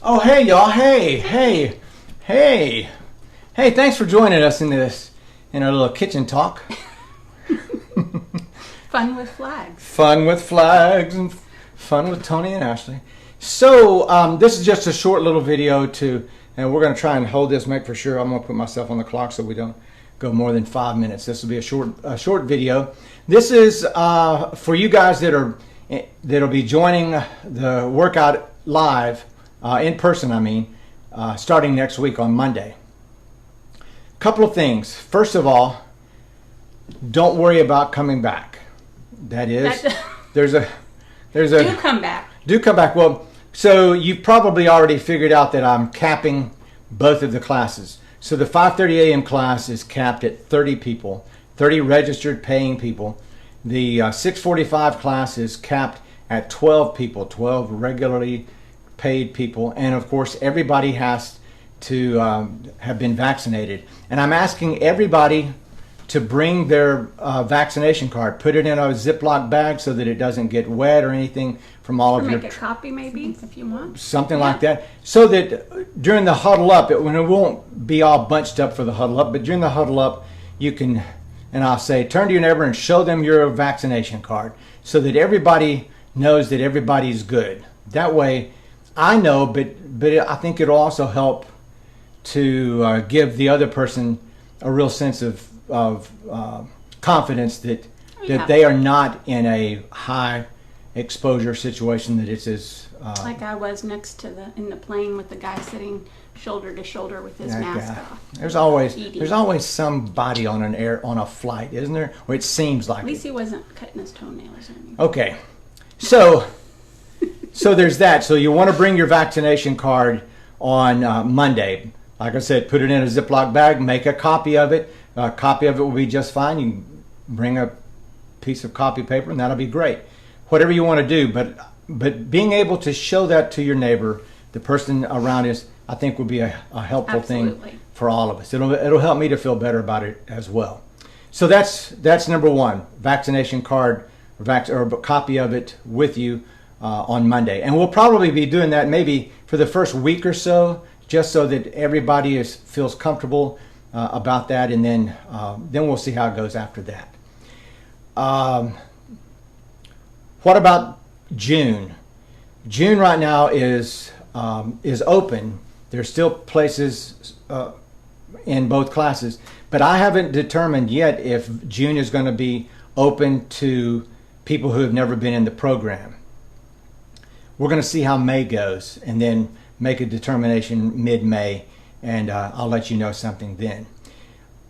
Oh, hey, y'all. Hey. Thanks for joining us in our little kitchen talk. Fun with flags. Fun with flags and fun with Tony and Ashley. So, this is just a short little video and we're going to try and hold this, make for sure. I'm going to put myself on the clock so we don't go more than 5 minutes. This will be a short video. This is for you guys that'll be joining the workout live, in person, starting next week on Monday. Couple of things. First of all, don't worry about coming back. That is, there's a do come back. Do come back. Well, so you've probably already figured out that I'm capping both of the classes. So the 5:30 a.m. class is capped at 30 people, 30 registered paying people. The 6:45 class is capped at 12 people, 12 regularly paid people, and of course everybody has to have been vaccinated. And I'm asking everybody to bring their vaccination card, put it in a Ziploc bag so that it doesn't get wet or anything from all of your... Make a copy maybe, if you want. Something like that. So that during the huddle up, it won't be all bunched up for the huddle up, but during the huddle up, you can, and I'll say, turn to your neighbor and show them your vaccination card so that everybody knows that everybody's good. That way, I know, but I think it'll also help to give the other person a real sense of confidence that they are not in a high exposure situation, that it's as like I was in the plane with the guy sitting shoulder to shoulder with his mask off. There's always somebody on a flight, isn't there? Or it seems like. At least he wasn't cutting his toenails or anything. Okay, so there's that. So you want to bring your vaccination card on Monday. Like I said, put it in a Ziploc bag, make a copy of it. A copy of it will be just fine. You can bring a piece of copy paper and that'll be great. Whatever you want to do, but being able to show that to your neighbor, the person around us, I think will be a helpful thing for all of us. It'll help me to feel better about it as well. So that's number one, vaccination card or a copy of it with you on Monday. And we'll probably be doing that maybe for the first week or so, just so that everybody feels comfortable about that, and then we'll see how it goes after that. What about June? June right now is open. There's still places in both classes, but I haven't determined yet if June is going to be open to people who have never been in the program. We're going to see how May goes, and then make a determination mid-May, and I'll let you know something then.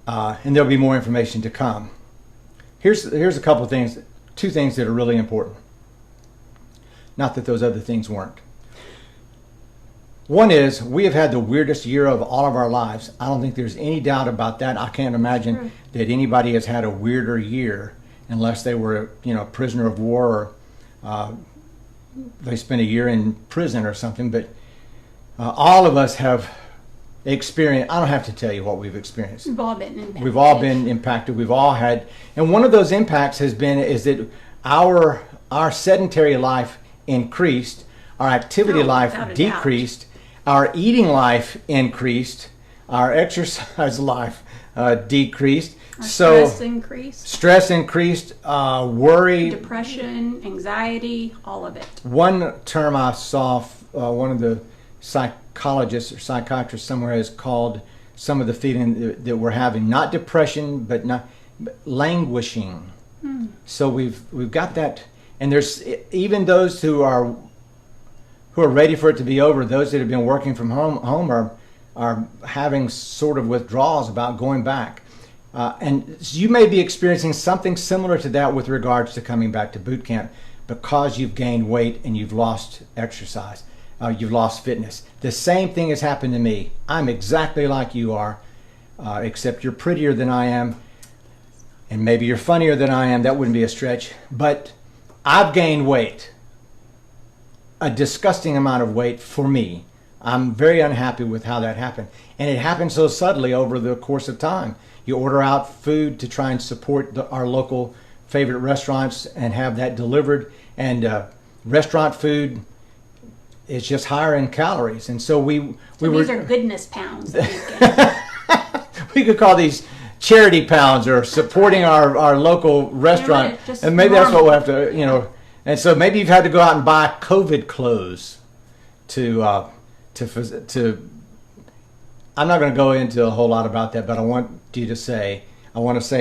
And there'll be more information to come. Here's a couple of things, two things that are really important. Not that those other things weren't. One is, we have had the weirdest year of all of our lives. I don't think there's any doubt about that. I can't imagine that anybody has had a weirder year unless they were, a prisoner of war, or they spent a year in prison or something. But all of us have experienced, I don't have to tell you what we've experienced. We've all been impacted. We've all been impacted. We've all had, and one of those impacts is that our sedentary life increased, our activity life decreased, our eating life increased, our exercise life decreased. Stress increased, worry, depression, anxiety, all of it. One term I saw, one of the psychologists or psychiatrists somewhere has called some of the feeling that we're having, not depression, but languishing. So we've got that, and there's even those who are ready for it to be over. Those that have been working from home are having sort of withdrawals about going back. And you may be experiencing something similar to that with regards to coming back to boot camp, because you've gained weight and you've lost exercise, you've lost fitness. The same thing has happened to me. I'm exactly like you are, except you're prettier than I am, and maybe you're funnier than I am. That wouldn't be a stretch. But I've gained weight, a disgusting amount of weight for me. I'm very unhappy with how that happened. And it happened so subtly over the course of time. You order out food to try and support our local favorite restaurants and have that delivered. And restaurant food is just higher in calories. And so these are goodness pounds that you get. we could call these charity pounds or supporting our local restaurant. And maybe that's what we'll have to, and so maybe you've had to go out and buy COVID clothes to I'm not going to go into a whole lot about that, but I want to say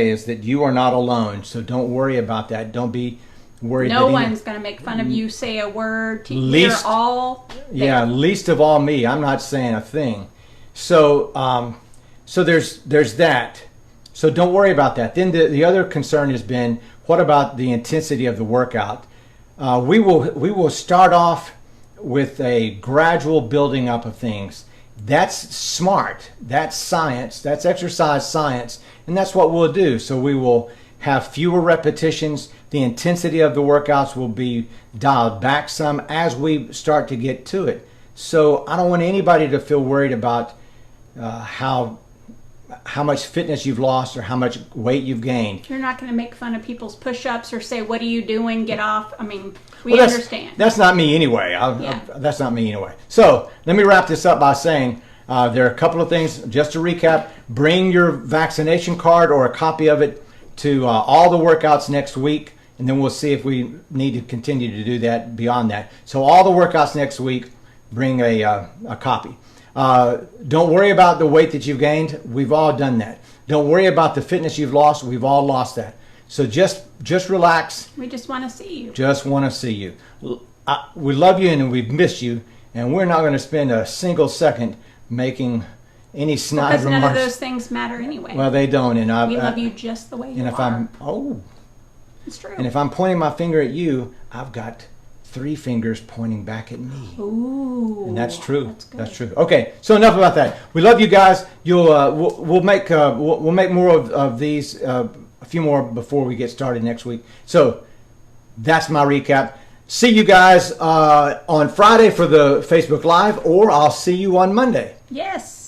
is that you are not alone. So don't worry about that. Don't be worried. No one's going to make fun of you, say a word. We're all there. Yeah, least of all me. I'm not saying a thing. So there's that. So don't worry about that. Then the other concern has been, what about the intensity of the workout? We will start off with a gradual building up of things. That's smart. That's science. That's exercise science. And that's what we'll do. So we will have fewer repetitions. The intensity of the workouts will be dialed back some as we start to get to it. So I don't want anybody to feel worried about how much fitness you've lost or how much weight you've gained. You're not going to make fun of people's push-ups or say, what are you doing? Get off. I mean, we understand. That's not me anyway. That's not me anyway. So let me wrap this up by saying there are a couple of things. Just to recap, bring your vaccination card or a copy of it to all the workouts next week, and then we'll see if we need to continue to do that beyond that. So all the workouts next week, bring a copy. Don't worry about the weight that you've gained. We've all done that. Don't worry about the fitness you've lost. We've all lost that. So just relax. We just want to see you. Just want to see you. We love you and we've missed you, and we're not going to spend a single second making any snide remarks. Because none of those things matter anyway. Well, they don't. And we love you just the way you are. It's true. And if I'm pointing my finger at you, I've got 3 fingers pointing back at me. Ooh, and that's true. That's true. Okay, so enough about that. We love you guys. We'll make more of these, a few more before we get started next week. So that's my recap. See you guys on Friday for the Facebook Live, or I'll see you on Monday. Yes.